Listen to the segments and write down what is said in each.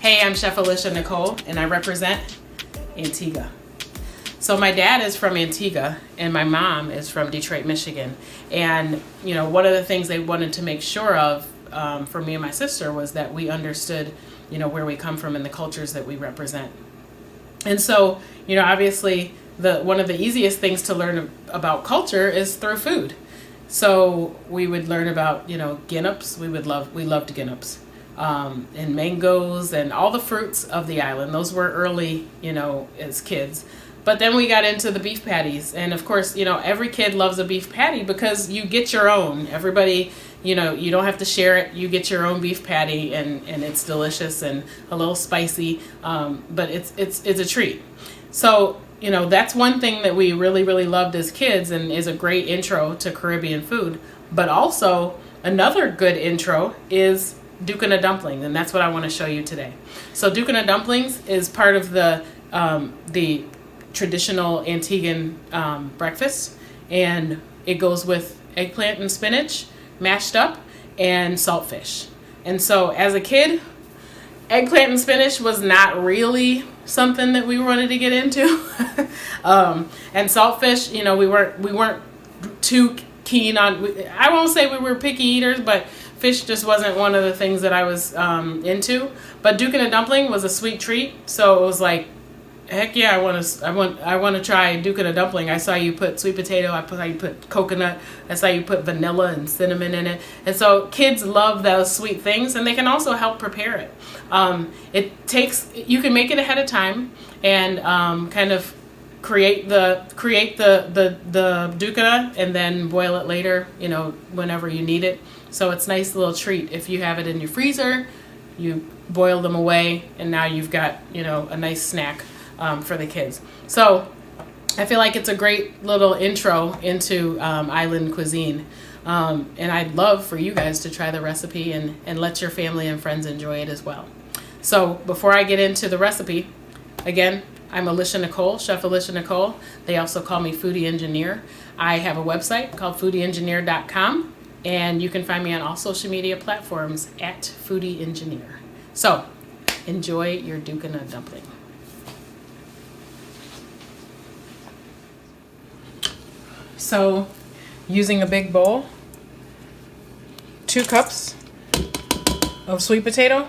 Hey, I'm Chef Alycia Nicole, and I represent Antigua. So my dad is from Antigua, and my mom is from Detroit, Michigan. And, you know, one of the things they wanted to make sure of for me and my sister was that we understood, you know, where we come from and the cultures that we represent. And so, you know, obviously, one of the easiest things to learn about culture is through food. So we would learn about, you know, ginnups. We loved ginnups. And mangoes and all the fruits of the island. Those were early, you know, as kids. But then we got into the beef patties. And of course, you know, every kid loves a beef patty because you get your own. Everybody, you know, you don't have to share it. You get your own beef patty, and it's delicious and a little spicy. But it's a treat. So, you know, that's one thing that we really, really loved as kids and is a great intro to Caribbean food. But also another good intro is Ducana dumplings, and that's what I want to show you today. So Ducana dumplings is part of the traditional Antiguan breakfast, and it goes with eggplant and spinach mashed up and saltfish. And so as a kid, eggplant and spinach was not really something that we wanted to get into. And saltfish, you know, we weren't too keen on. I won't say we were picky eaters, but fish just wasn't one of the things that I was into. But Ducana dumpling was a sweet treat, so it was like, heck yeah, I want to try Ducana dumpling. I saw you put sweet potato. I saw you put coconut. I saw you put vanilla and cinnamon in it. And so kids love those sweet things, and they can also help prepare it. You can make it ahead of time and kind of create the Ducana and then boil it later, you know, whenever you need it. So it's a nice little treat. If you have it in your freezer, you boil them away, and now you've got, you know, a nice snack for the kids. So I feel like it's a great little intro into island cuisine. And I'd love for you guys to try the recipe and let your family and friends enjoy it as well. So before I get into the recipe, again, I'm Alycia Nicole, Chef Alycia Nicole. They also call me Foodie Engineer. I have a website called foodieengineer.com, and you can find me on all social media platforms at Foodie Engineer. So enjoy your Ducana dumpling. So using a big bowl, 2 cups of sweet potato,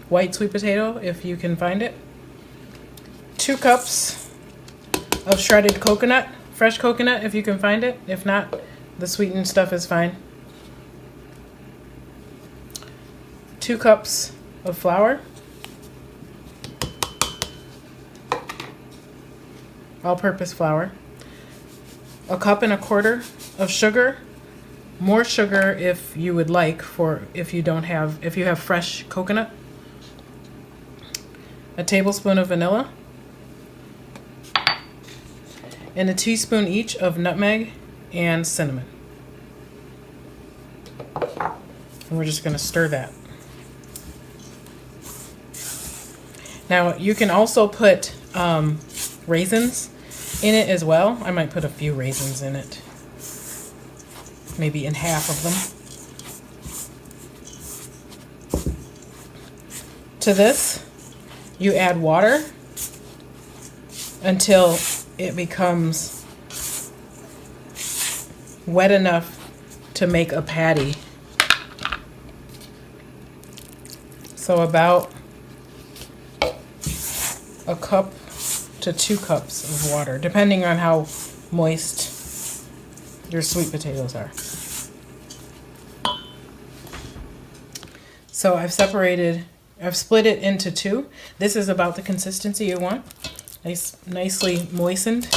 white sweet potato if you can find it, 2 cups of shredded coconut, fresh coconut if you can find it. If not, the sweetened stuff is fine. 2 cups of flour, all-purpose flour, 1.25 cups of sugar, more sugar if you would like, if you have fresh coconut, a tablespoon of vanilla, and a teaspoon each of nutmeg and cinnamon. And we're just going to stir that. Now you can also put raisins in it as well. I might put a few raisins in it, maybe in half of them. To this, you add water until it becomes wet enough to make a patty. So about 1 cup to 2 cups of water, depending on how moist your sweet potatoes are. So I've split it into 2. This is about the consistency you want. Nicely moistened.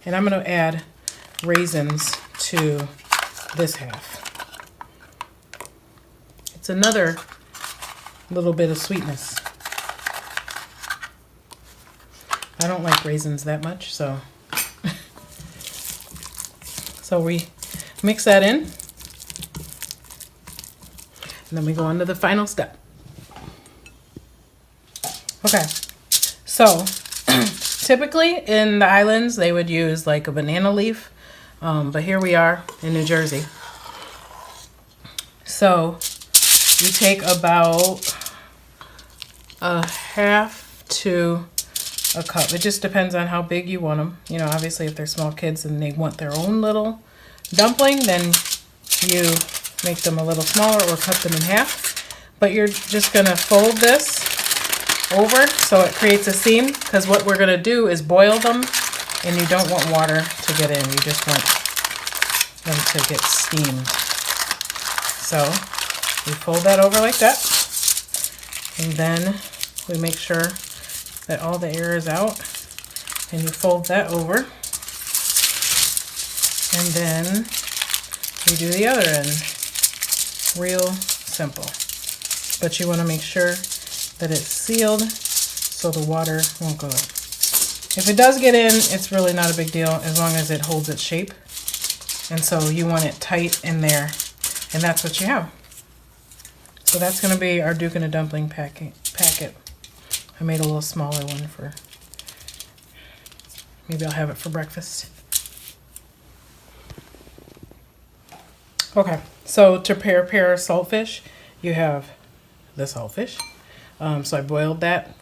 And I'm going to add raisins to this half. It's another little bit of sweetness. I don't like raisins that much, so we mix that in, and then we go on to the final step. Okay, so typically in the islands they would use like a banana leaf, but here we are in New Jersey. So You take about a half to a cup. It just depends on how big you want them. You know, obviously if they're small kids and they want their own little dumpling, then you make them a little smaller or cut them in half. But you're just gonna fold this over so it creates a seam, because what we're gonna do is boil them, and you don't want water to get in. You just want them to get steamed. So we fold that over like that, and then we make sure that all the air is out, and you fold that over, and then we do the other end. Real simple, but you want to make sure that it's sealed so the water won't go out. If it does get in, it's really not a big deal as long as it holds its shape. And so you want it tight in there, and that's what you have. So that's going to be our Ducana dumpling packet. I made a little smaller one for, maybe I'll have it for breakfast. Okay, so to prepare saltfish, you have the saltfish. So I boiled that,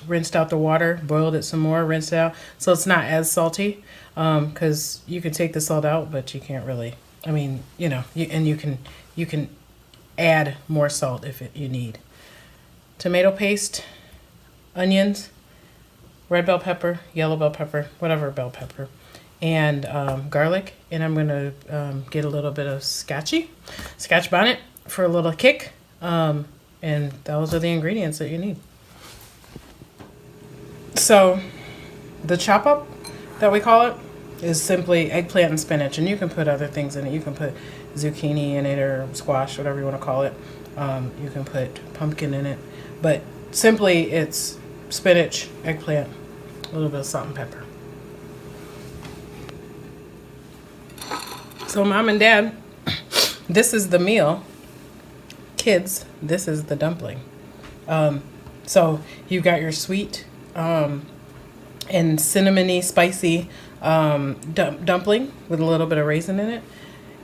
rinsed out the water, boiled it some more, rinsed it out. So it's not as salty, because you can take the salt out, but you can't really, I mean, you know, you can add more salt if you need. Tomato paste, onions, red bell pepper, yellow bell pepper, whatever bell pepper, and garlic. And I'm gonna get a little bit of Scotch bonnet for a little kick. And those are the ingredients that you need. So the chop up that we call it is simply eggplant and spinach, and you can put other things in it. You can put zucchini in it or squash, whatever you want to call it. You can put pumpkin in it, but simply it's spinach, eggplant, a little bit of salt and pepper. So mom and dad, this is the meal. Kids, this is the dumpling. So you've got your sweet and cinnamony, spicy dumpling with a little bit of raisin in it,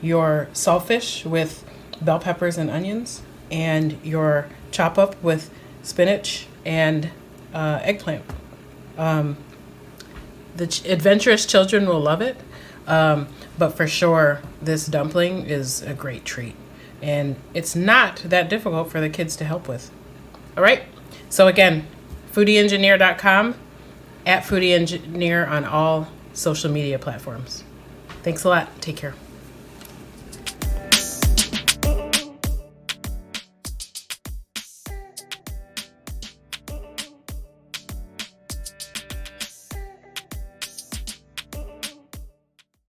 your saltfish with bell peppers and onions, and your chop up with spinach and eggplant. The adventurous children will love it, but for sure this dumpling is a great treat. And it's not that difficult for the kids to help with. All right. So again, foodieengineer.com, @foodieengineer on all social media platforms. Thanks a lot. Take care.